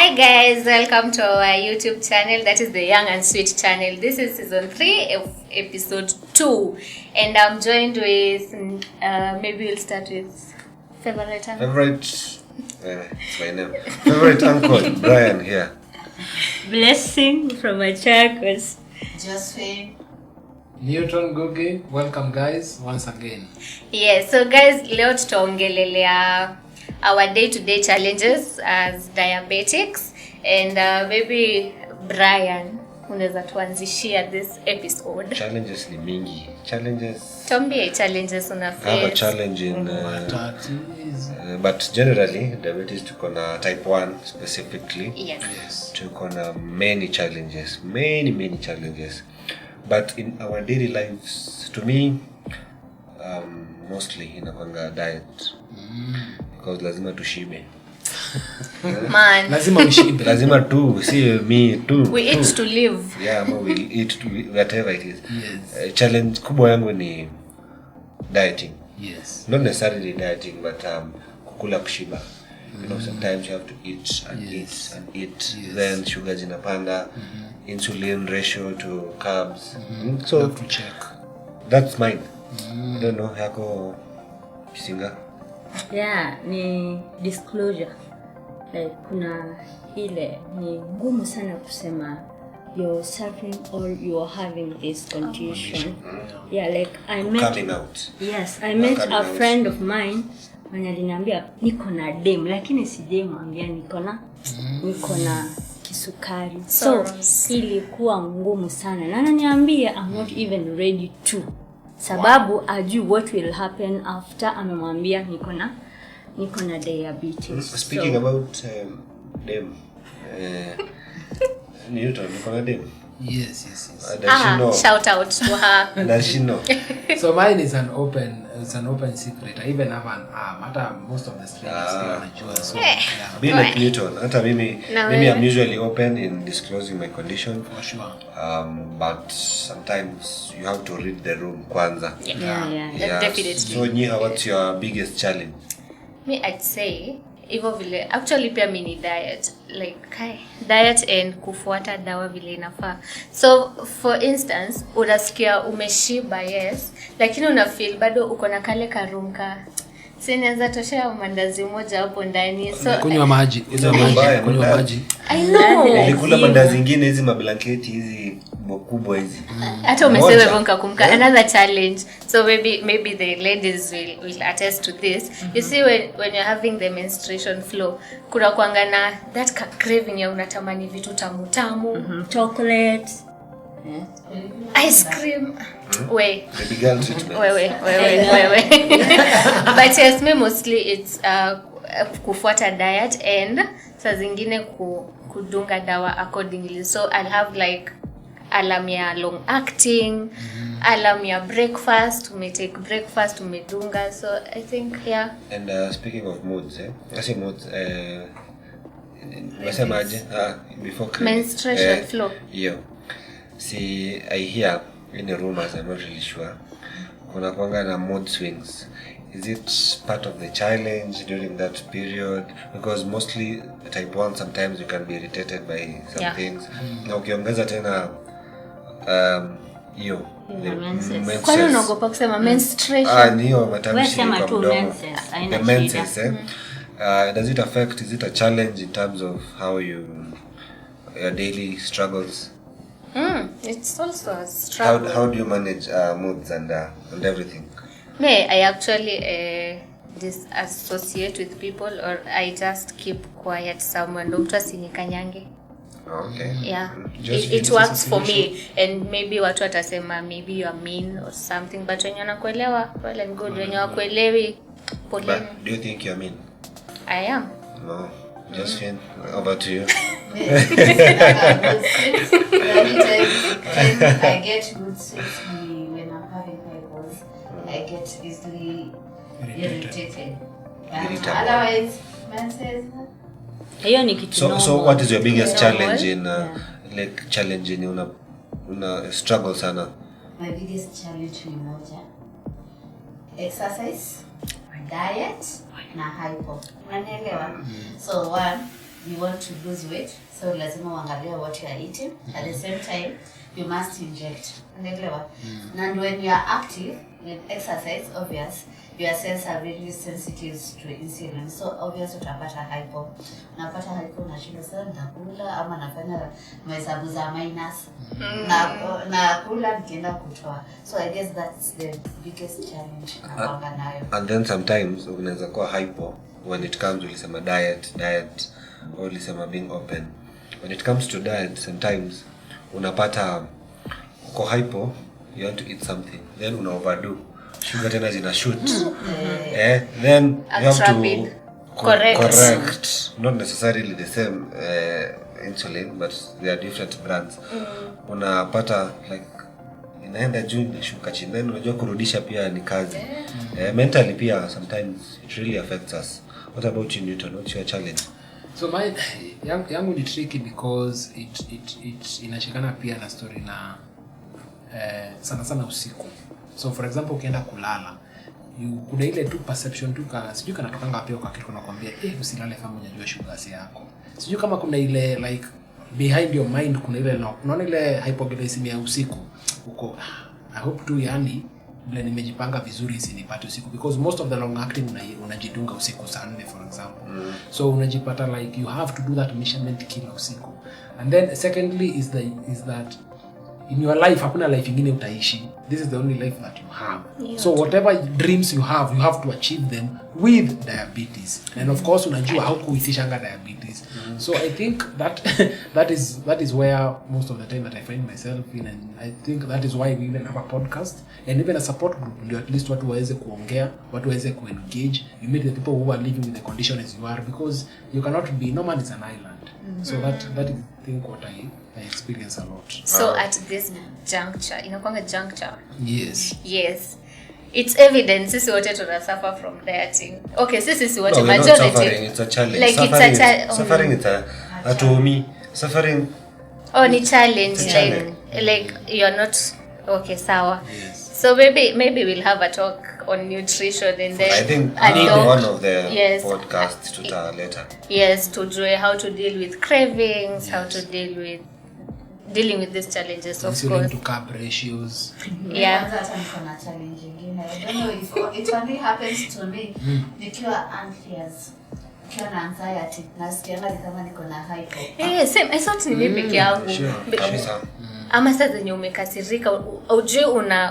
Hi guys, welcome to our YouTube channel. That is the Young Unsweet channel. This is season 3 of episode 2, and I'm joined with maybe we'll start with favorite uncle. It's my name. Favorite uncle Brian here. Blessing from a Chakos. Josephine. Newton Gugi. Welcome guys once again. Yeah, so guys, leo tutaongelelea our day-to-day challenges as diabetics, and maybe Brian unaweza tuanzishia this episode. Challenges ni mingi. Tuambie challenges una face. I have a challenge in but generally diabetes tuko na type 1 specifically. Yes. Tuko na many challenges. Many challenges. But in our daily lives, to me, mostly inakwanga diet. Because lazima tushibe. Man. Lazima ushibe. Lazima tu, see me too. We eat to live. Yeah, we'll eat to whatever it is. Yes. Challenge kubwa yangu ni dieting. Yes. Not necessarily dieting, but kukula kushiba. You know, sometimes you have to eat and eat and eat. Yes. Then sugar zinapanda, insulin ratio to carbs. So you have to check. That's mine. I don't know, yako Kisinga. Yeah, ni disclosure. Like kuna ile ni ngumu sana kusema you're suffering or you're having this condition. Yeah, like I met coming out. Yes, I met a friend of mine mwenye aliniambia niko na dem, lakini sijemwambia niko na kisukari. So ilikuwa ngumu sana. Na ananiambia I'm not even ready to. Sababu ajui what will happen after amemwambia niko na diabetes. Speaking about dem, Newton, niko na dem. Yes. Does she know? Shout out to her. Does she know? So mine is an open secret. I even have an matter most of the strangers here wanajua. So yeah. Be like Newton. Hata mimi I'm usually open in disclosing my condition. For sure. But sometimes you have to read the room kwanza. Yeah. Definitely. So Nyiha, what's your biggest challenge? Me, I'd say hivyo vile actually pia mini diet, like diet and kufuata dawa vile inafaa. So for instance, unasikia umeshiba, yes, lakini una feel bado uko na kale karumka, sinaweza toshea mandazi moja hapo ndani. So kunywa maji. I know. Nilikula mandazi zingine hizi mablanketi hizi kubwa hizi. Hata umesema hivyo nikakumbuka another challenge. So maybe the ladies will attest to this. You see when you're having the menstruation flow, kuna kuanga na that craving ya unatamani vitu tamu, chocolate, ice cream. Wait. Baby girl treatment. Wait. But yes, me mostly it's kufuata diet and saa zingine kudunga dawa accordingly. So I'll have like alarm ya long acting, alarm ya breakfast, take breakfast, umedunga. So I think yeah. And speaking of moods, I say moods, before menstruation flow. Yeah. See, I hear in the rumors, I'm not really sure. Kuna kwanga na mood swings. Is it part of the challenge during that period? Because mostly type 1, sometimes you can be irritated by some things. Na ukiongeza tena hiyo kwa nini unaogopa kusema menstruation? Niyo matamshi kwa mdomo. The menses, does it affect, is it a challenge in terms of how your daily struggles? It's also a struggle. How do you manage moods and everything? I actually disassociate with people, or I just keep quiet somewhere. Ndo mtu asinikanyange. Okay. Yeah. It works for me, and maybe watu watasema maybe you are mean or something, but when wanakuelewa, well and good. When wakuelewi, poleni. Do you think you're mean? I am. No. Josephine, over to you. I get good sleep when I'm having hypos. I get easily irritated. Otherwise, man says. Hiyo ni kitu normal. So what is your biggest challenge in like challenge in una struggle sana? My biggest challenge ni moja. Exercise, diet na hypo. Unaelewa? So one, you want to lose weight, so lazima uangalie what you are eating. At the same time, you must inject. And when you are active with exercise, obvious, your cells are very sensitive to insulin. So obviously utapata hypo. Unapata hypo unashinda sana nakula ama nafanya mahesabu za minus. Na kula nikienda kutoa. So I guess that's the biggest challenge napanga nayo. And then sometimes unaweza kuwa hypo when it comes ulisema diet or ulisema being open. When it comes to diet, sometimes unapata uko hypo, you want to eat something, then una overdo. Sugar tena zina shoot. Then you have to correct. Not necessarily the same insulin, but they are different brands. Unapata like inaenda juu inashuka chini, then unajua kurudisha pia ni kazi. Mentally pia sometimes it really affects us. What about you, Newton? What's your challenge? So my yangu ni tricky because it inashikana pia na story na sana usiku. So for example ukienda kulala, kuna ile tu perception tu sijui kana tokanga wapi kwa kitu nakwambia usilale kama unajua sugar yako. Sijui kama kuna ile like behind your mind kuna ile unaona ile hypoglycemia usiku uko I hope tu yani bila nimejipanga vizuri isinipate usiku, because most of the long acting unajidunga usiku saa 4 for example. So unajipata like you have to do that measurement kila usiku. And then secondly is that in your life hakuna life ingine utaishi. This is the only life that you have. So whatever dreams you have to achieve them with diabetes. And of course unajua how kuitishanga diabetes. So I think that is where most of the time that I find myself in, and I think that is why we even have a podcast and even a support group, ndio at least watu waweze kuongea, watu waweze kuengage. You meet the people who are living with the condition as you are, because you cannot be, no man is an island. So that is I think what I experience a lot. So at this juncture, inakuanga juncture. Yes. It's evident sisi wote tunasuffer from dieting. Okay, sisi wote majority. Suffering, it's a challenge. Like Suffering it's a to me. Suffering. Oh, ni challenge like you're not okay, sawa. Yes. So maybe we'll have a talk on nutrition and then I think one of the podcasts to later. Yes, to do how to deal with cravings, how to dealing with these challenges, of course. To carb ratios. Yeah. Hata niko na challenge nyingine. I don't know if it only happens to me. Nikiwa anxious. Nikiwa na anxiety. Nasikianga kama niko na hypo. Same. I thought ni mimi peke yangu. Kabisa. Ama sasa zenye umekasirika, ujue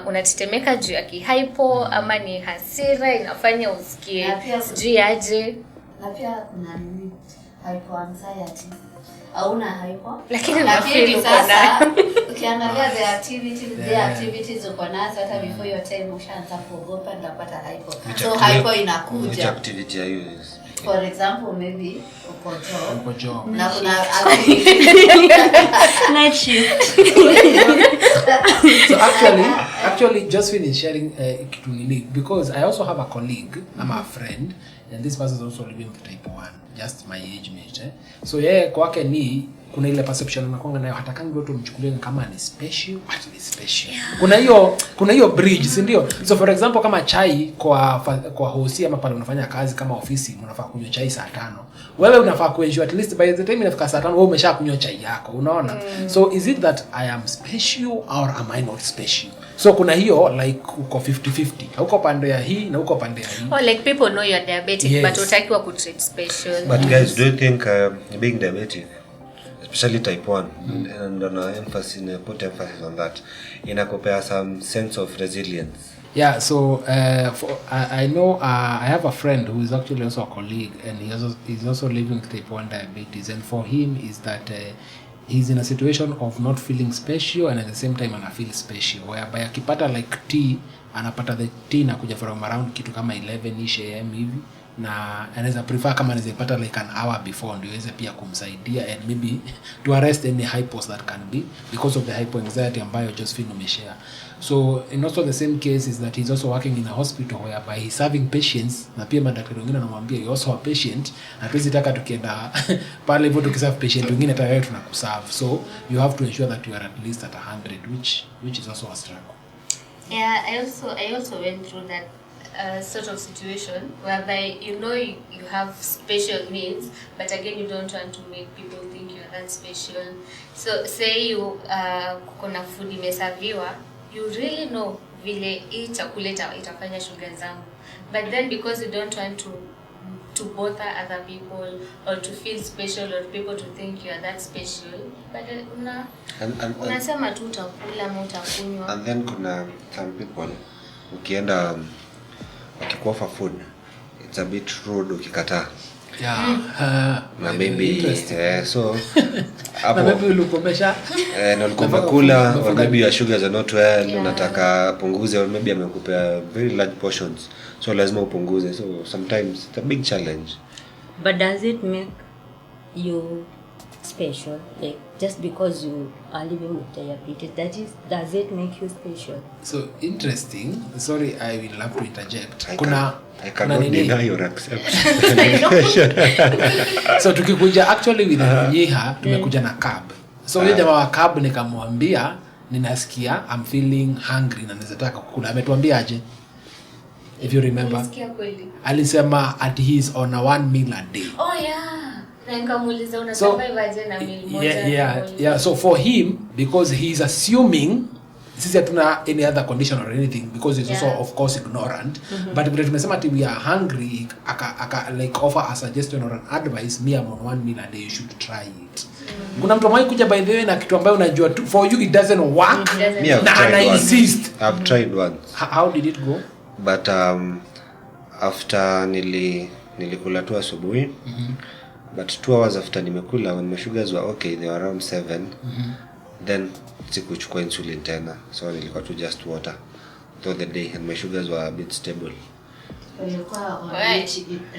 unatetemeka juu ya hypo ama ni hasira inafanya usikie sijui aje. Na pia kuna hypo anxiety. Hauna hypo, lakini unafeel uko nayo. Ukiangalia the activities uko nazo hata before your time ushaanza kuogopa ndapata hypo. So hypo inakuja. Which activity are you? For example, maybe uko job. Na kuna night shift. So actually Josephine is sharing kitu nini, because I also have a colleague, I'm a friend, and this person is also living with type 1, just my age mate. So kwake ni kuna ile perception unakonga nayo hatakangi watu mchukulie kama ni special, what is special. Kuna hiyo bridge, si ndio? So for example kama chai kwa hosi ama pale unafanya kazi kama ofisi unafaa kunywa chai saa 5. Wewe unafaa kuensure at least by the time inafika saa 5 wewe umeshakunywa chai yako, unaona? So is it that I am special or am I not special? So kuna hiyo like uko 50-50. Uko pande ya hii na uko pande ya hii. Oh, like people know you're diabetic, but utakiwa ku treat special. But guys, do you think being diabetic, especially type 1, and put emphasis on that, inakopea some sense of resilience? Yeah, so I know I have a friend who is actually also a colleague, and he's also living with type 1 diabetes, and for him is that he's in a situation of not feeling special and at the same time ana feel special, whereby akipata like tea, anapata the tea na kuja from around kitu kama 11ish am hivi, na anaweza prefer kama anaweza pata like an hour before ndio iweze pia kumsaidia and maybe to arrest any hypos that can be because of the hypoanxiety ambayo Josephine umeshare. So in also the same case is that he's also working in a hospital whereby he's serving patients, na pia madaktari wengine anamwambia you also a patient, na tuwezi taka tukienda pale hivyo tukiserve patient wengine hata wewe tunakuserve. So you have to ensure that you are at least at 100, which is also a struggle. Yeah, I also went through that sort of situation whereby you know you have special needs, but again you don't want to make people think you're that special. So say you kuna food imeserviwa, you really know vile hii chakula itafanya sugar zangu, but then because you don't want to bother other people or to feel special or people to think you are that special, but unasema tu utakula ama utakunywa. And then kuna some people ukienda wakikuoffer food, it's a bit rude ukikataa. Na maybe so na maybe ulikomesha na ulikomekula, or maybe your sugars are not well, unataka punguze, or maybe amekupea very large portions, so lazima upunguze. So sometimes it's a big challenge. But does it make you special? Like just because you are living with diabetes, does it make you special? So interesting. Sorry, I will have to interject. I cannot deny or accept. So tukikuja actually with Nyeha, tumekuja na cab. So yule jamaa wa cab nikamwambia ninasikia I'm feeling hungry na nataka kukula. Ametuambia aje? If you remember. Nasikia kweli. Alisema at he is on a 1 meal a day. Oh yeah. Na nikamuuliza una survive aje na meal moja. Yeah. So for him, because he is assuming sisi hatuna any other condition or anything, because he's also of course ignorant, but vile tumesema ati we are hungry, aka like offer a suggestion or an advice, me I'm on 1 meal a day, you should try it. Kuna mtu mmoja kuja by the way na kitu ambayo unajua for you it doesn't work, na insist. I've tried once. How did it go? But after nilikula tu asubuhi, but 2 hours after nimekula, when my sugars were okay, they were around 7, then sikuchukua insulin tena, so nilikuwa tu just water through the day, and my sugars were a bit stable. Ulikuwa on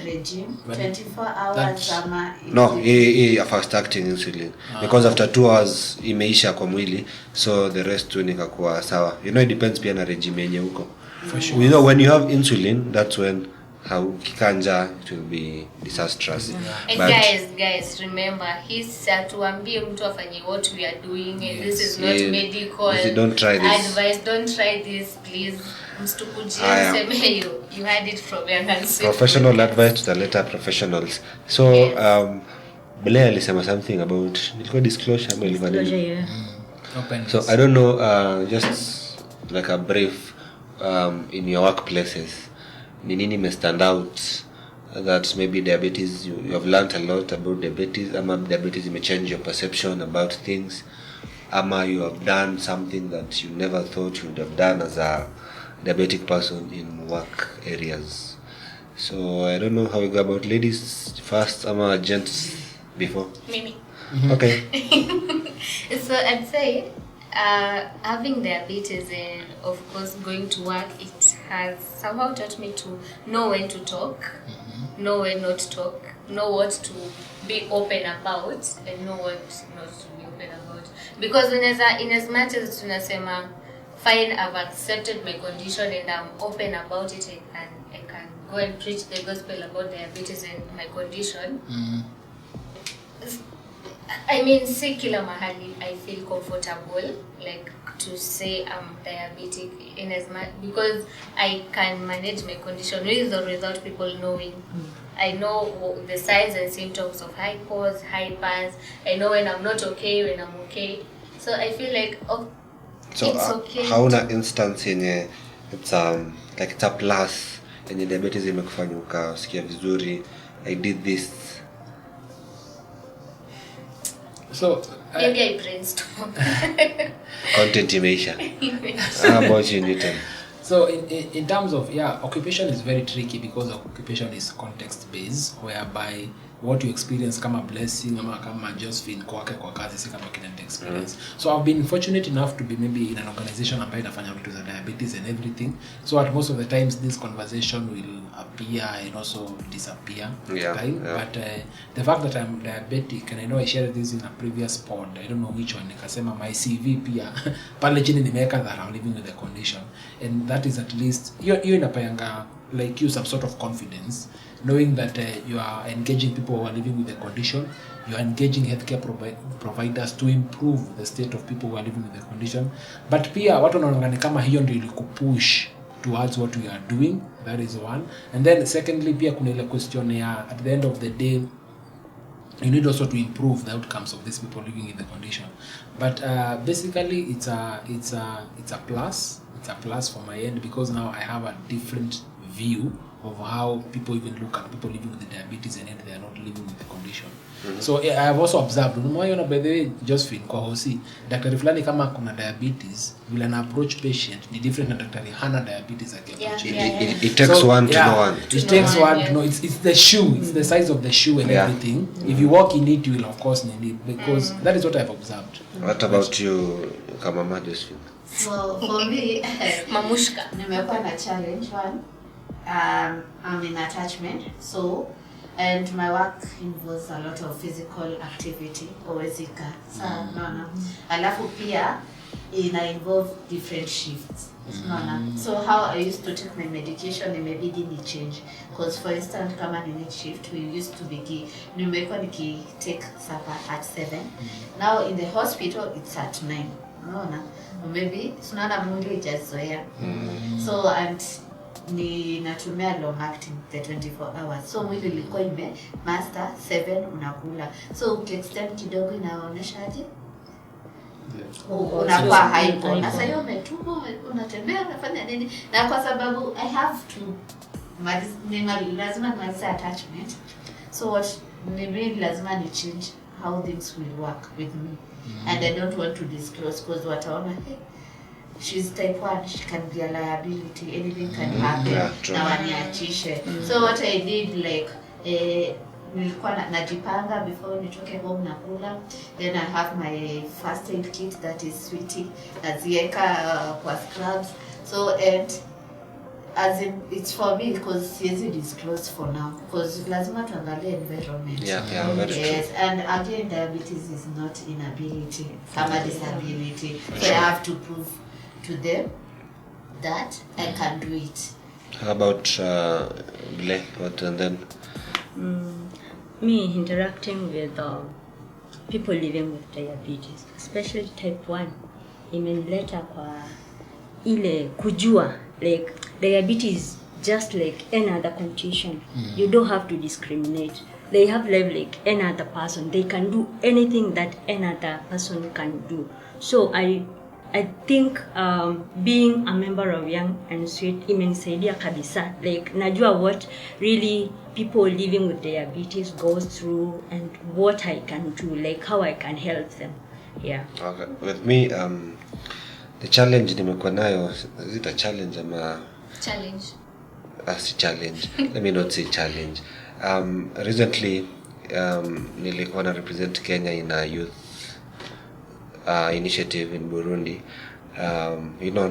regime 24 hours ama no, a fast acting insulin, because after 2 hours imeisha kwa mwili, so the rest tu nikakuwa sawa. You know, it depends pia na regime yenye huko. For sure. You know, when you have insulin, that's when kikanja it will be disastrous. And guys remember, he's atuambie mtu afanye what we are doing, and this is not medical don't try this advice. Don't try this, please. Mstukujie you had it from Young Unsweet. Professional advice to the later professionals. So Blair alisema something about disclosure. So I don't know, just like a brief in your workplaces, ni nini may stand out that maybe diabetes, you have learned a lot about diabetes, ama diabetes may change your perception about things, ama you have done something that you never thought you would have done as a diabetic person in work areas. So I don't know how we go about ladies first, ama gents before. Mimi. Okay. So I'd say having diabetes and of course going to work, it has somehow taught me to know when to talk, know when not to talk, know what to be open about, and know what not to be open about. Because in as much as tunasema fine, I've accepted my condition and I'm open about it, and I can go and preach the gospel about diabetes and my condition. I mean, si kila mahali I feel comfortable like to say I'm diabetic in as much, because I can manage my condition with or without people knowing. I know the signs and symptoms of hypos, hypers. I know when I'm not okay, when I'm okay. So I feel like so it's okay. Hauna instance yenye it's like it's a plus yenye diabetes imekufanya ukasikia vizuri, I did this. So maybe I brainstorm. Content imeisha. How about you, Newton? So in terms of occupation is very tricky, because occupation is context based, whereby what you experience kama blessing ama kama Josephine kwake kwa kazi si kama kina experience. So I've been fortunate enough to be maybe in an organization ambayo inafanya vitu za diabetes and everything. So at most of the times this conversation will appear and also disappear. But the fact that I'm diabetic, and I know I shared this in a previous pod, I don't know which one, nikasema my CV pia pale chini nimeweka that I'm living with the condition, and that is at least you inapayanga like you some sort of confidence, knowing that you are engaging people who are living with the condition, you are engaging healthcare providers to improve the state of people who are living with the condition. But pia watu wanaona kama hiyo ndio ilikupush towards what we are doing. That is one. And then secondly, pia kuna ile question ya at the end of the day, you need also to improve the outcomes of these people living in the condition. But basically, it's a plus. It's a plus for my end, because now I have a different view of how people even look at people living with the diabetes, and yet they are not living with the condition. So I have also observed, by the way, Josephine kwa hosi, daktari fulani kama kuna diabetes, vile na approach patient ni different na daktari hana diabetes approach. It takes one to know one. It takes one to know. It's the shoe. It's the size of the shoe and everything. If you walk in it, you will of course need it, because that is what I've observed. What about you, Kamama Josephine? So for me, Mamushka, nimekuwa na challenge one. I'm in attachment, so and my work involves a lot of physical activity, owezika no. Alafu pia ina involve different shifts. So how I used to take my medication imebidi ni change, because for instance kama ni shift we used to be nimekuwa niki take supper at 7. Now in the hospital it's at 9. Unaona, maybe tunaona mwili ijazoea. So and ni natumia long acting the 24 hours, so mwili ilikuwa ime master 7 unakula, so ukiextend kidogo inaonyesha aje unakuwa hypo. Sasa hiyo umetumwa, unatembea, unafanya nini, na kwa sababu I have to lazima nimalize attachment, so what maybe lazima ni change how things will work with me. And I don't want to disclose, because wataona hey, she's type 1, she can be a liability, anything can happen, na waniachishe. So what I did, like nilikuwa najipanga before nitoke home nakula, then I have my first aid kit that is sweetie, nazieka kwa scrubs. So and as in it's for me, because siwezi disclose for now, because lazima tuangalie environment. Yes, and again diabetes is not inability, ama disability, so I have to prove to them that I can do it. How about Blair? What and then? Me interacting with people living with diabetes, especially type 1, imenileta kwa ile kujua like diabetes just like any other condition. You don't have to discriminate. They have life like any other person. They can do anything that any other person can do. So I think being a member of Young Unsweet imenisaidia kabisa. Like najua what really people living with diabetes goes through and what I can do, like how I can help them. Yeah. Okay. With me, the challenge nimekuwa nayo, is it a challenge ama challenge? As challenge. Let me not say challenge. Recently, nilikuwa na represent Kenya in a youth initiative in Burundi.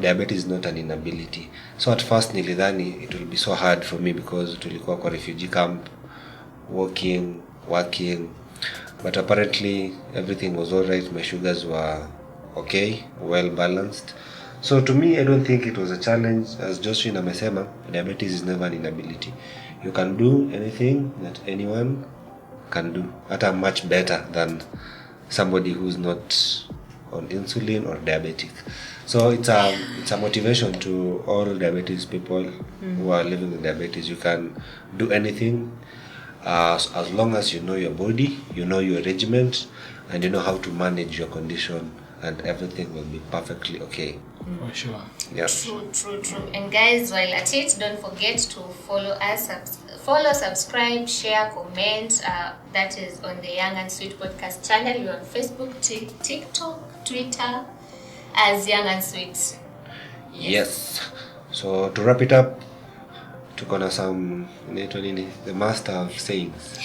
Diabetes is not an inability. So at first nilidhani it will be so hard for me, because tulikuwa kwa refugee camp, working, but apparently everything was all right. My sugars were okay, well balanced. So to me, I don't think it was a challenge. As Josephine amesema, diabetes is never an inability. You can do anything that anyone can do, hata much better than somebody who's not on insulin or diabetic. So it's a motivation to all diabetes people who are living with diabetes. You can do anything as long as you know your body, you know your regiment, and you know how to manage your condition, and everything will be perfectly okay. For sure. Yeah. True. And guys, while at it, don't forget to follow us, subscribe, share, comment. That is on the Young Unsweet podcast channel. We're on Facebook, TikTok, Twitter as Young Unsweet. Yes. So to wrap it up, tuko na some the master of sayings.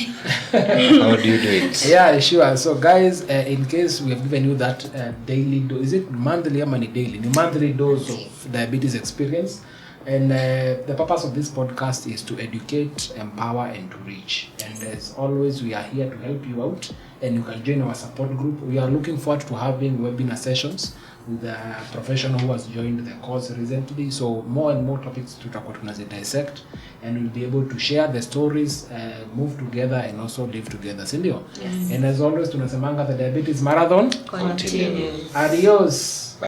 How do you do it? Yeah, sure. So guys, in case we have given you that daily dose, is it monthly or daily? The monthly dose of diabetes experience. And the purpose of this podcast is to educate, empower, and to reach. And as always, we are here to help you out, and you can join our support group. We are looking forward to having webinar sessions with a professional who has joined the course recently. So more and more topics tutakuwa dissect, and we'll be able to share the stories, move together, and also live together. Sindio? Yes. And as always, tunasemanga the diabetes marathon Continue. Adios.